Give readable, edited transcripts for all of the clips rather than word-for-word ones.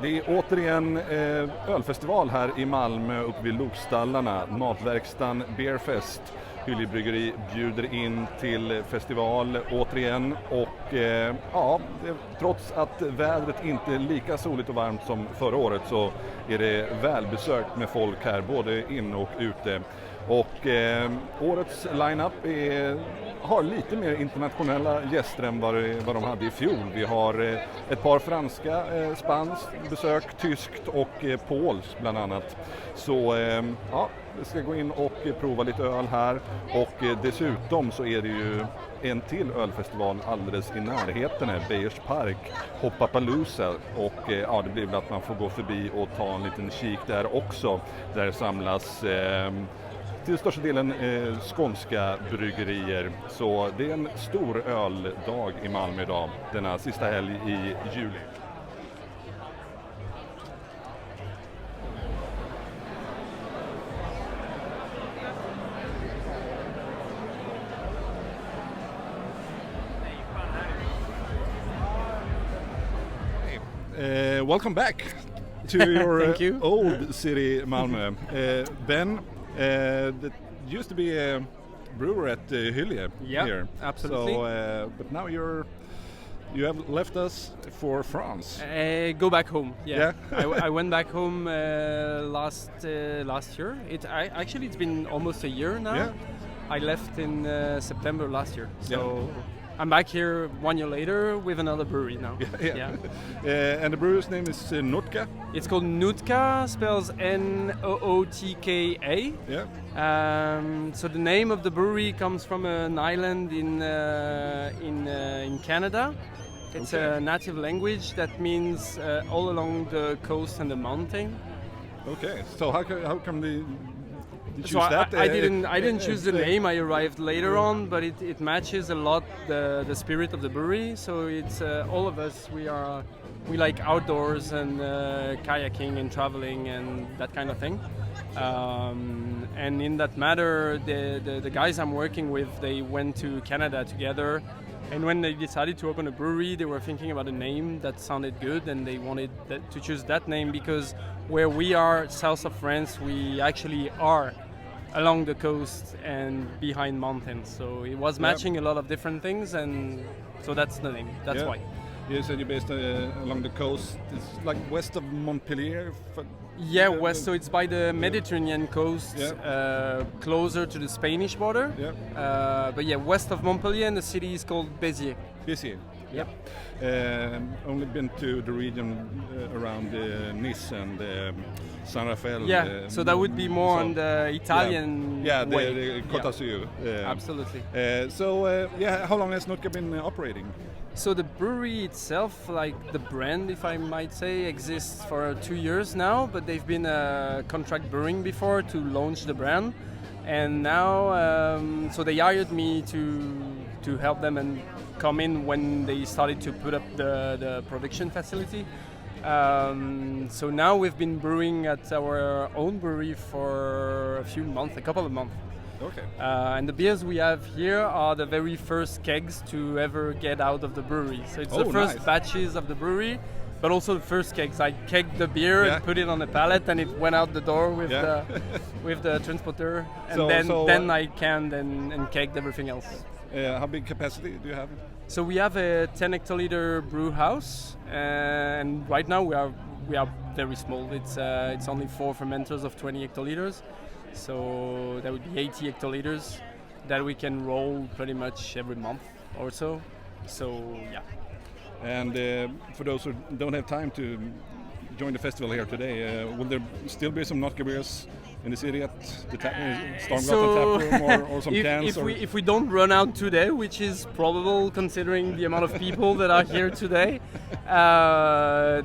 Det är återigen ölfestival här i Malmö uppe vid Lokstallarna. Matverkstaden Beer Fest. Hyllie bryggeri bjuder in till festival återigen och trots att vädret inte är lika soligt och varmt som förra året så är det välbesökt med folk här både inne och ute. Och årets line-up har lite mer internationella gäster än vad de hade i fjol. Vi har ett par franska, spanskt besök, tyskt och polskt bland annat. Så vi ska gå in och prova lite öl här och dessutom så är det ju en till ölfestival alldeles i närheten här, Beijers Park, Hoppapalooza och det blir väl att man får gå förbi och ta en liten kik där också. Där samlas till största delen skånska bryggerier. Så det är en stor öldag i Malmö idag, denna sista helg i juli. Welcome back to your old city, Malmö. Ben, that used to be a brewer at Hyllie here. Absolutely. So, but now you have left us for France. Go back home. Yeah. I went back home last year. It's been almost a year now. Yeah. I left in September last year. So. I'm back here 1 year later with another brewery now. And the brewer's name is Nootka? It's called Nootka, spells Nootka. Yeah. So the name of the brewery comes from an island in Canada. It's a native language that means all along the coast and the mountain. Okay, so how come the... So I didn't choose the name. I arrived later on, but it matches a lot the spirit of the brewery. So it's all of us. We like outdoors and kayaking and traveling and that kind of thing. And in that matter, the guys I'm working with, they went to Canada together. And when they decided to open a brewery, they were thinking about a name that sounded good, and they wanted to choose that name because where we are, south of France, we actually are along the coast and behind mountains. So it was matching a lot of different things, and so that's the name. That's why. You said you're based along the coast. It's like west of Montpellier? West. So it's by the Mediterranean coast, closer to the Spanish border. But west of Montpellier, and the city is called Béziers. Béziers. Yep. Only been to the region around Nice and San Rafael. So that would be more on the Italian way. The Côte d'Azur. Absolutely. How long has Nootka been operating? So the brewery itself, like the brand, if I might say, exists for 2 years now, but they've been contract brewing before to launch the brand. And now, so they hired me to help them and come in when they started to put up the production facility. So now we've been brewing at our own brewery for a couple of months. Okay. And the beers we have here are the very first kegs to ever get out of the brewery. So it's the first batches of the brewery, but also the first kegs. I kegged the beer and put it on a pallet, and it went out the door with the transporter. And then I canned and kegged everything else. How big capacity do you have? So we have a 10 hectoliter brew house, and right now we are very small. It's only 4 fermenters of 20 hectoliters. So that would be 80 hectoliters that we can roll pretty much every month or so. So And for those who don't have time to join the festival here today, will there still be some Nootka beers in the city at the Stormgatan tap room or some cans? If we don't run out today, which is probable considering the amount of people that are here today,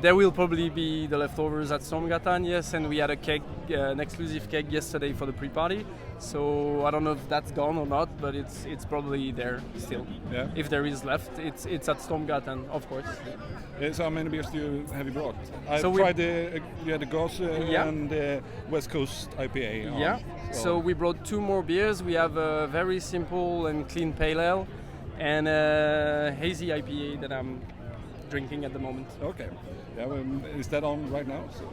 there will probably be the leftovers at Stormgatan, yes, and we had a keg, an exclusive keg yesterday for the pre-party. So I don't know if that's gone or not, but it's probably there still. Yeah. If there is left, it's at Stormgatan, of course. So how many beers have you brought? I tried the Gauss and the West Coast IPA. So we brought 2 more beers. We have a very simple and clean pale ale and a hazy IPA that I'm drinking at the moment. Okay. Yeah, is that on right now? So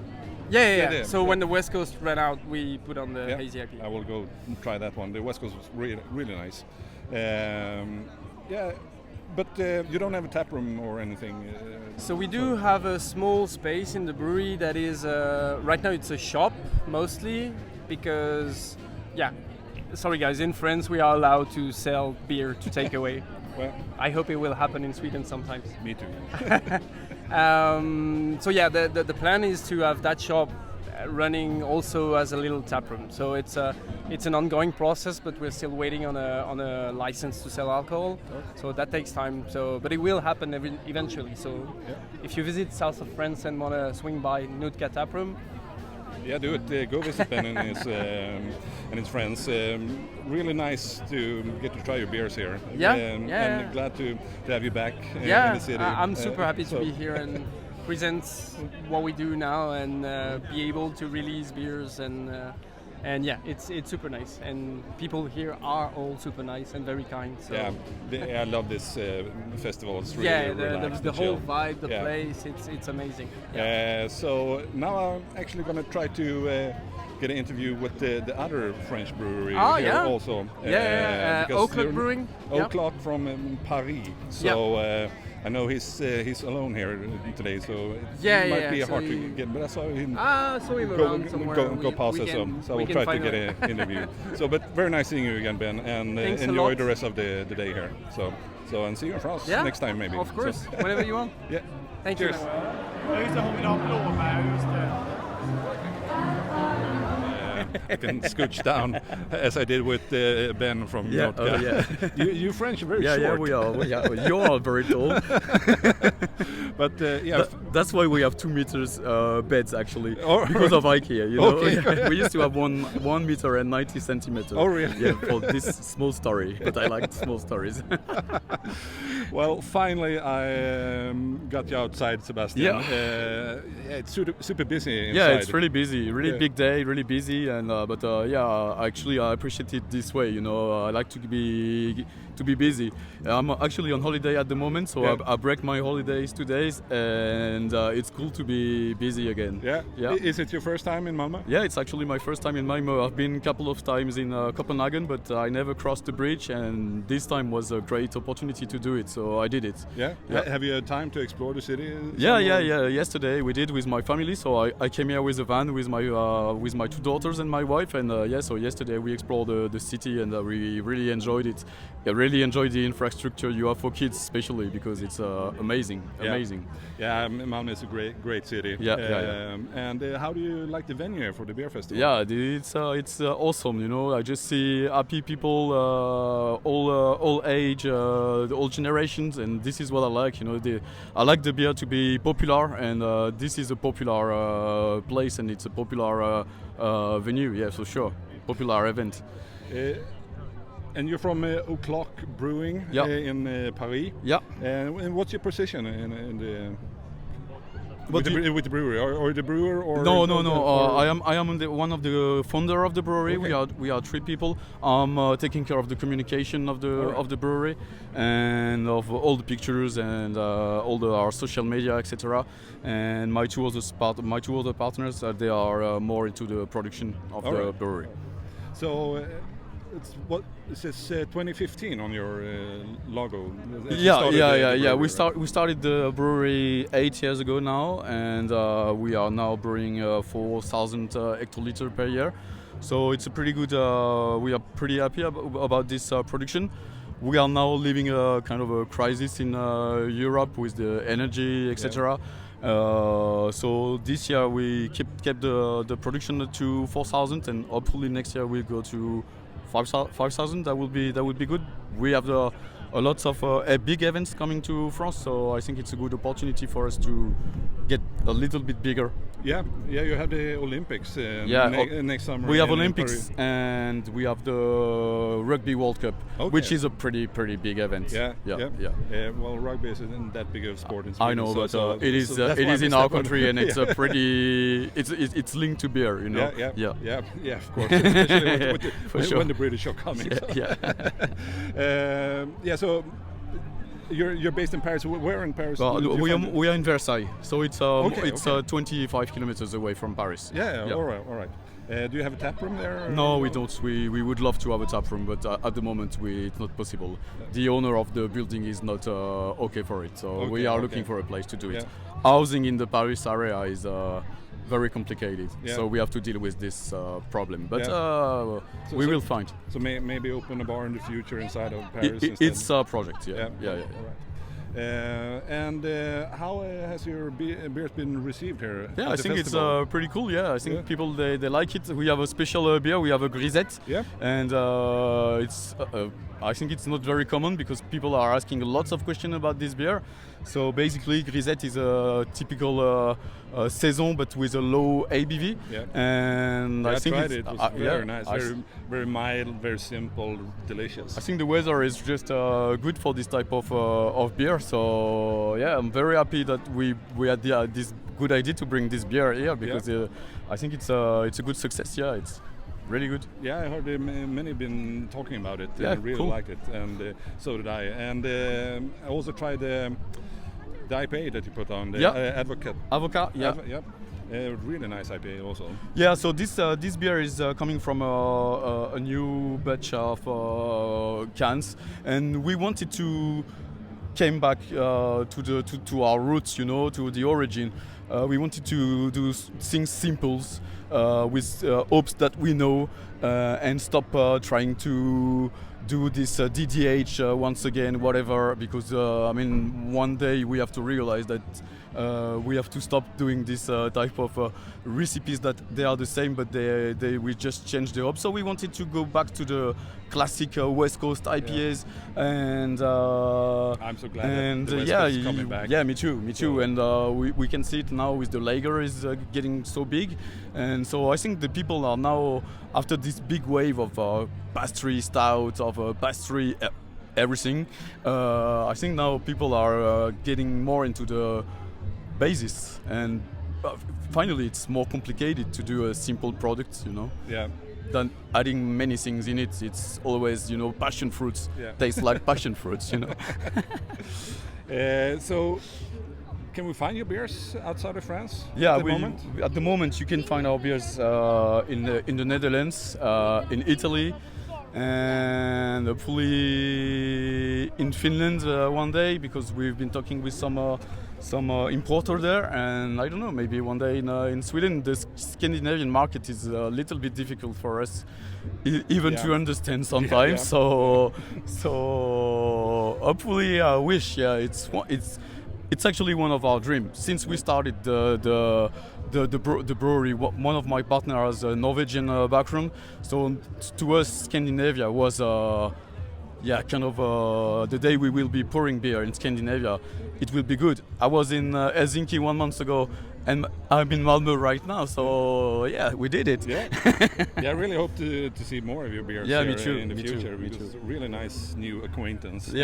Yeah. So when the West Coast ran out, we put on the hazy IPA. I will go try that one. The West Coast was really nice. But you don't have a tap room or anything. So we do have a small space in the brewery that is right now it's a shop mostly because sorry guys, in France we are allowed to sell beer to take away. Well, I hope it will happen in Sweden sometimes. Me too. So the plan is to have that shop running also as a little tap room. So it's an ongoing process, but we're still waiting on a license to sell alcohol. So that takes time. So, but it will happen eventually. So if you visit south of France and want to swing by Nootka tap room, do it. Go visit Ben and his friends. Really nice to get to try your beers here. And glad to have you back in the city. I'm super happy to be here and present what we do now and be able to release beers and it's super nice, and people here are all super nice and very kind. So. I love this festival. It's really relaxed the whole chill. vibe, the place, it's amazing. So now I'm actually going to try to get an interview with the other French brewery here also. O'Clock Brewing. O'Clock from Paris. So. I know he's alone here today, so it might be hard to get. But I saw him around somewhere. Go past us, so I will try to get an interview. But very nice seeing you again, Ben, and enjoy the rest of the day here. So and see you in France next time maybe. Of course, whenever you want. Thank you. I can scooch down as I did with Ben from Nootka. You French are very short. Yeah, we are. You are very tall. But that's why we have 2 meters beds actually, because of IKEA. You know, Okay. We used to have 1 meter and 90 centimeters. Oh, really? Yeah, for this small story. But I like small stories. Well, finally I got you outside, Sebastien. It's super busy inside. Yeah, it's really busy. Really big day. Really busy. And actually I appreciate it this way. You know, I like to be busy. I'm actually on holiday at the moment, so I break my holidays 2 days, and it's cool to be busy again. Yeah. Is it your first time in Malmö? Yeah, it's actually my first time in Malmö. I've been a couple of times in Copenhagen, but I never crossed the bridge, and this time was a great opportunity to do it, so I did it. Yeah. Have you had time to explore the city? Yeah. Yesterday we did with my family, so I came here with a van with my 2 daughters and my wife, and so yesterday we explored the city, and we really enjoyed it. I really enjoy the infrastructure you have for kids, especially because it's amazing. Yeah, Malmö is a great city. And how do you like the venue for the beer festival? Yeah, it's awesome. You know, I just see happy people, all age, all generations, and this is what I like. You know, I like the beer to be popular, and this is a popular place, and it's a popular venue. Yeah, for sure, popular event. And you're from O'Clock Brewing in Paris. Yeah. And what's your position in the with the brewery, or the brewer, or no. I am one of the founder of the brewery. Okay. We are 3 people. I'm taking care of the communication of the brewery, and of all the pictures and all our social media, etc. And my two other partners, they are more into the production of the brewery. So. It says 2015 on your logo. Yeah. We started the brewery 8 years ago now, and we are now brewing 4,000 hectoliters per year. So it's a pretty good. We are pretty happy about this production. We are now living a kind of a crisis in Europe with the energy, etc. So this year we kept the production to 4,000, and hopefully next year we'll go to 5,000. That would be good. We have a lots of big events coming to France, so I think it's a good opportunity for us to get a little bit bigger. Yeah. You have the Olympics next summer. We have Olympics, and we have the Rugby World Cup, which is a pretty big event. Yeah. Well, rugby isn't that big of a sport in Sweden. I know, but it is in our country, and it's a pretty. It's linked to beer, you know. Yeah, of course, especially when the British are coming. Yeah. So you're based in Paris. Where in Paris? We are in Versailles, so it's 25 kilometers away from Paris. Yeah. All right. Do you have a tap room there? Or? No, we don't. We would love to have a tap room, but at the moment it's not possible. Yeah. The owner of the building is not okay for it, so we are looking for a place to do it. Housing in the Paris area is very complicated, so we have to deal with this problem. But we will find. So maybe open a bar in the future inside of Paris. It's a project. Yeah. All right. And how has your beers been received here? Yeah, I think festival? It's pretty cool. Yeah, I think people they like it. We have a special beer. We have a grisette. Yeah. And it's I think it's not very common because people are asking lots of questions about this beer. So basically, grisette is a typical saison, but with a low ABV. Yeah. And I think it was very nice, very mild, very simple, delicious. I think the weather is just good for this type of beer. So yeah, I'm very happy that we had this good idea to bring this beer here because I think it's a good success. Yeah, it's really good. Yeah, I heard many been talking about it. Yeah, really liked it, and so did I. And I also tried the IPA that you put on, the Advocate. Really nice IPA also. Yeah, so this beer is coming from a new batch of cans, and we wanted to came back to our roots, to the origin. We wanted to do things simples with hops that we know and stop trying to do this DDH once again, whatever, because one day we have to realize that we have to stop doing this type of recipes that they are the same, but we just change the hops. So we wanted to go back to the classic West Coast IPAs, and I'm so glad that the West Coast is coming back. Yeah, me too. So, and we can see it now with the lager is getting so big, and so I think the people are now, after this big wave of pastry stout, of pastry everything, I think now people are getting more into the basis, and finally it's more complicated to do a simple product, than adding many things in it. It's always, passion fruits taste like passion fruits, So can we find your beers outside of France? Yeah, at the moment you can find our beers in the Netherlands, in Italy, and hopefully in Finland one day, because we've been talking with some importer there, and I don't know, maybe one day in Sweden. The Scandinavian market is a little bit difficult for us even to understand sometimes. So hopefully I wish. It's actually one of our dreams since we started the brewery. One of my partners has a Norwegian background, so to us Scandinavia was the day we will be pouring beer in Scandinavia, it will be good. I was in Helsinki 1 month ago, and I'm in Malmö right now, so we did it. I really hope to see more of your beers in the future. Because it's a really nice new acquaintance.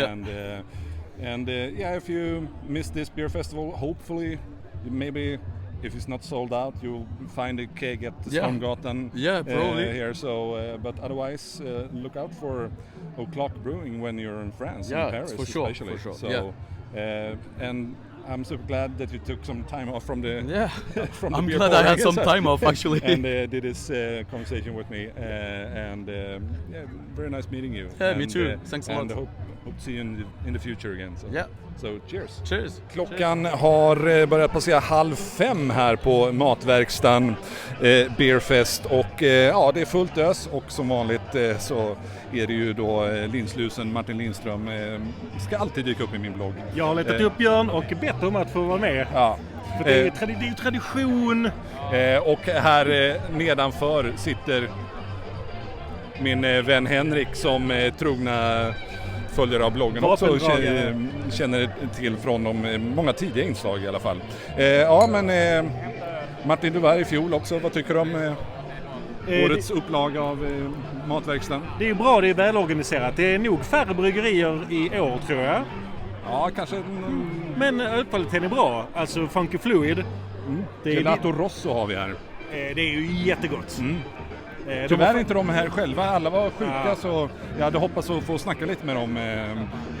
And if you missed this beer festival, hopefully maybe if it's not sold out, you'll find a keg at the Stromgatan probably here. So, but otherwise, look out for O'Clock Brewing when you're in France, in Paris, for sure, especially. For sure. So, and I'm super glad that you took some time off from the. From the I'm beer glad I had some time off actually. And did this conversation with me, very nice meeting you. Yeah, me too. Thanks a lot. And hope to see you in the future again. So. So cheers. Cheers. Klockan har börjat passera 4:30 här på Matverkstaden Beer Fest, och det är fullt ös, och som vanligt så är det ju då linslusen Martin Lindström ska alltid dyka upp i min blogg. Jag har letat upp Björn och bett om att få vara med. För det är ju tradition. Och här nedanför sitter min vän Henrik, som trogna följare av bloggen också känner till från de många tidiga inslag i alla fall. Martin, du var här i fjol också. Vad tycker du om årets upplaga av Matverkstaden? Det är bra, det är välorganiserat. Det är nog färre bryggerier i år, tror jag. Ja, kanske. Men ölkvaliteten är bra. Alltså Funky Fluid. Gelato Rosso har vi här. Det är ju jättegott. Tyvärr är inte de här själva, alla var sjuka så jag hade hoppats att få snacka lite med dem.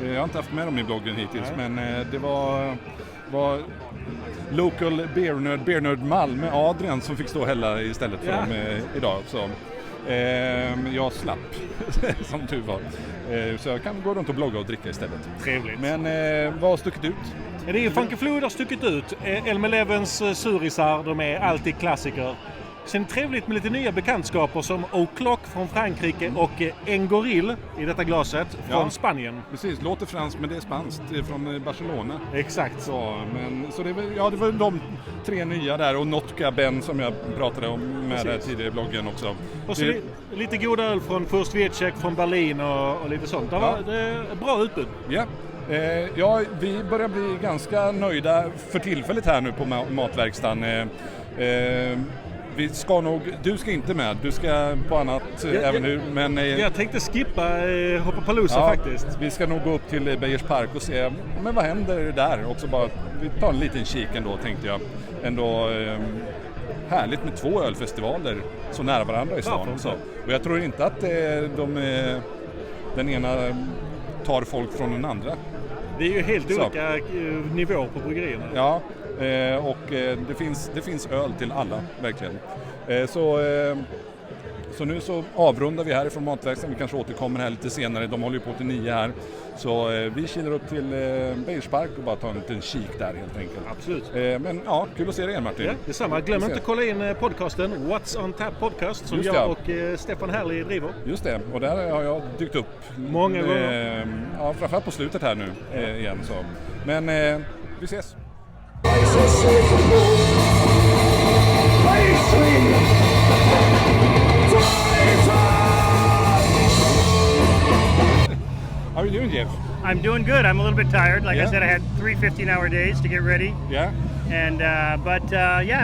Jag har inte haft med dem i bloggen hittills, men det var local beernörd Malmö, Adrian, som fick stå och hälla istället för dem idag. Så jag slapp, som tur var. Så jag kan gå runt och blogga och dricka istället. Trevligt. Men vad har stuckit ut? Det är ju Funky Flood har stuckit ut. Elm Elevens surisar, de är alltid klassiker. Sen trevligt med lite nya bekantskaper som O'Clock från Frankrike och Engoril i detta glaset från Spanien. Precis, låter franskt men det är spanskt, det är från Barcelona. Exakt. Så det var de 3 nya där och Nootka Beer som jag pratade om med där tidigare i bloggen också. Och så lite god öl från Fürst från Berlin och lite sånt. Det är bra utbud. Ja. Vi börjar bli ganska nöjda för tillfället här nu på Matverkstaden. Du ska inte med, du ska på annat äventyr. Men jag tänkte skippa Hoppapalooza faktiskt. Vi ska nog gå upp till Beijers Park och se, men vad händer där? Också bara, vi tar en liten kik ändå, tänkte jag. Ändå härligt med 2 ölfestivaler så nära varandra i stan. Så. Och jag tror inte att den ena tar folk från den andra. Det är ju helt olika nivåer på bryggerierna. Ja, och det finns öl till alla, verkligen. Så nu så avrundar vi härifrån Matverkstaden. Vi kanske återkommer här lite senare. De håller ju på till 9 här. Så vi kilar upp till Beijers Park och bara tar en liten kik där helt enkelt. Absolut. Men ja, kul att se dig igen, Martin. Ja, detsamma. Glöm inte att kolla in podcasten What's on Tap Podcast som jag och Stefan Herli driver. Just det, och där har jag dykt upp många gånger. Framförallt på slutet här nu igen. Så. Men vi ses. How are you doing, Jeff? I'm doing good. I'm a little bit tired. Like I said, I had 3 15-hour days to get ready. Yeah. And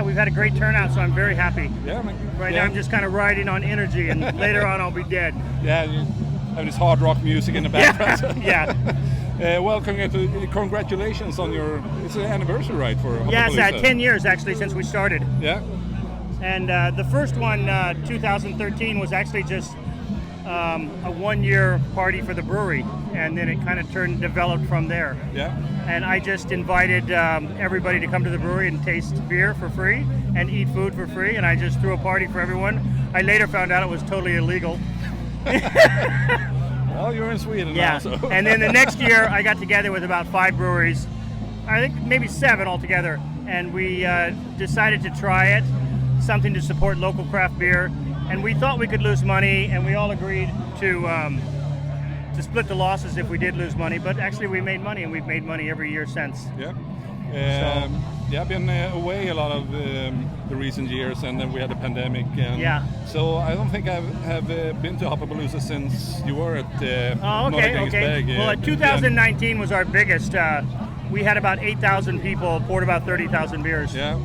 we've had a great turnout, so I'm very happy. Yeah. Right now, I'm just kind of riding on energy, and later on, I'll be dead. Yeah, you have this hard rock music in the background. Yeah. Well, congratulations on it's an anniversary, right, for Hoppapalooza? Yes, 10 years actually since we started. Yeah. And the first one, 2013, was actually just a 1-year party for the brewery, and then it kind of developed from there. Yeah. And I just invited everybody to come to the brewery and taste beer for free and eat food for free, and I just threw a party for everyone. I later found out it was totally illegal. Well, you're in Sweden now, so. And then the next year I got together with about 5 breweries, I think maybe 7 altogether, and we decided to try it, something to support local craft beer. And we thought we could lose money, and we all agreed to split the losses if we did lose money. But actually, we made money, and we've made money every year since. Yeah. I've been away a lot of the recent years, and then we had a pandemic. And so I don't think I have been to Hoppapalooza since you were at okay. Well, 2019 was our biggest. We had about 8,000 people, poured about 30,000 beers. Yeah.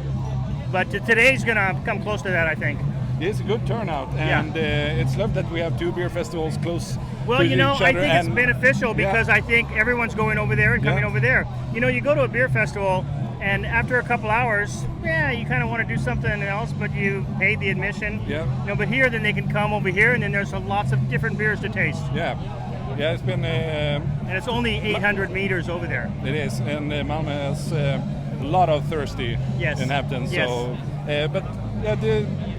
But today's going to come close to that, I think. It's a good turnout, and it's lovely that we have 2 beer festivals close well, to each other. I think it's beneficial because I think everyone's going over there and coming over there. You go to a beer festival, and after a couple hours, you kind of want to do something else, but you pay the admission. Yeah. But here, then they can come over here, and then there's lots of different beers to taste. Yeah. Yeah, it's been... and it's only 800 meters over there. It is, and Malmö has a lot of thirsty inhabitants. Yes. So, but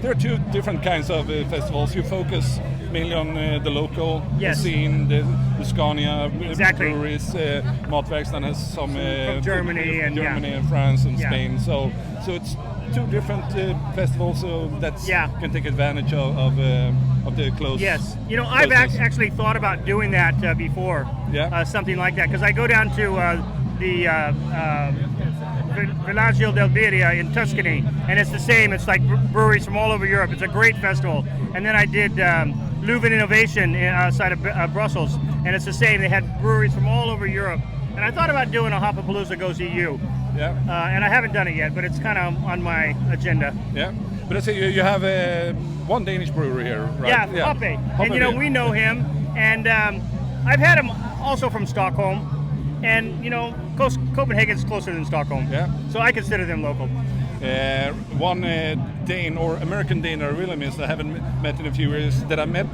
there are 2 different kinds of festivals. You focus mainly on the local scene, the Scania breweries. Matverkstaden has some from Germany and France and Spain. So it's 2 different festivals. So can take advantage of the close. Yes, I've actually thought about doing that before. Yeah. Something like that, because I go down to the Villaggio del Birria in Tuscany, and it's the same. It's like breweries from all over Europe. It's a great festival. And then I did Leuven Innovation outside of Brussels, and it's the same. They had breweries from all over Europe. And I thought about doing a Hoppapalooza Goes EU. Yeah. And I haven't done it yet, but it's kind of on my agenda. Yeah. But I say you have one Danish brewery here, right? Yeah, Hoppe. And we know him, and I've had him also from Stockholm. And Copenhagen's closer than Stockholm, so I consider them local. One Dane or American Dane I really miss, I haven't met in a few years, that I met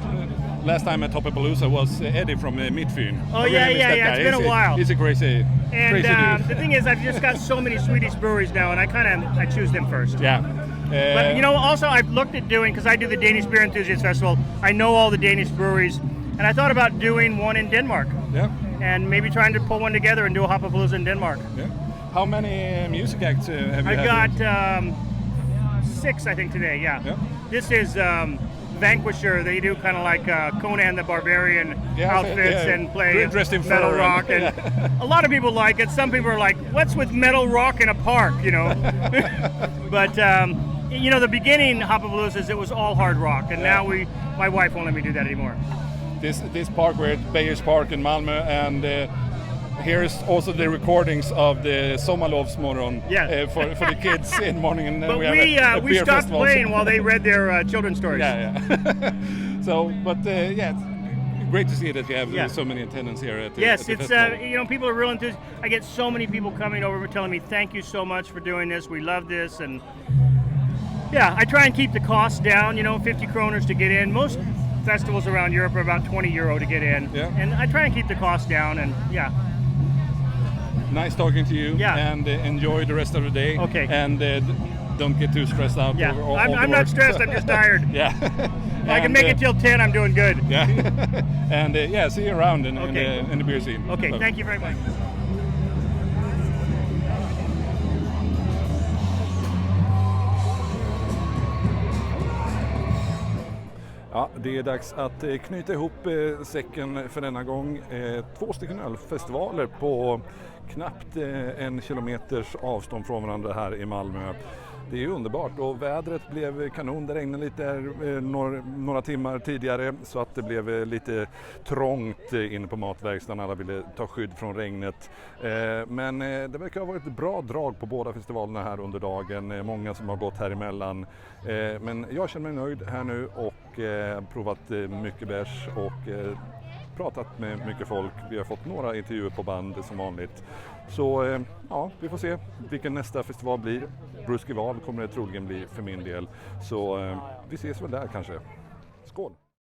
last time at Hoppapalooza was Eddie from Midfyn. Oh yeah, it's been a while. He's a crazy dude. The thing is, I've just got so many Swedish breweries now, and I choose them first. Yeah. But also I've looked at doing, because I do the Danish Beer Enthusiast Festival, I know all the Danish breweries, and I thought about doing one in Denmark. Yeah. And maybe trying to pull one together and do a Hoppapalooza in Denmark. Yeah. How many music acts have you had? I've got 6, I think, today, yeah. This is Vanquisher. They do kind of like Conan the Barbarian outfits and play metal rock. And a lot of people like it. Some people are like, what's with metal rock in a park, But, the beginning Hoppapaloozas, it was all hard rock. And now my wife won't let me do that anymore. This park, we're at Beijers Park in Malmö, and here's also the recordings of the Sommarlovsmorgon for the kids in the morning. And but we have we beer stopped festival. playing while they read their children's stories. Yeah. So, but it's great to see that you have so many attendants here at the festival. People are real enthusiastic. I get so many people coming over telling me, thank you so much for doing this. We love this. And I try and keep the costs down, 50 kroners to get in. Most festivals around Europe are about 20 euro to get in. Yeah. And I try and keep the costs down, and Nice talking to you, and enjoy the rest of the day. Okay. And don't get too stressed out. Yeah, over I'm not stressed, I'm just tired. If I can make it till 10, I'm doing good. Yeah. And see you around in the beer scene. Okay, thank you very much. Ja, det är dags att knyta ihop säcken för denna gång. 2 stycken ölfestivaler på knappt 1 kilometers avstånd från varandra här i Malmö. Det är ju underbart och vädret blev kanon. Det regnade lite några timmar tidigare så att det blev lite trångt inne på matverkstaden. Alla ville ta skydd från regnet. Men det verkar ha varit ett bra drag på båda festivalerna här under dagen. Många som har gått här emellan. Men jag känner mig nöjd här nu och provat mycket bärs och pratat med mycket folk. Vi har fått några intervjuer på band som vanligt. Så vi får se vilken nästa festival blir. Bruskival kommer det troligen bli för min del. Så vi ses väl där kanske. Skål!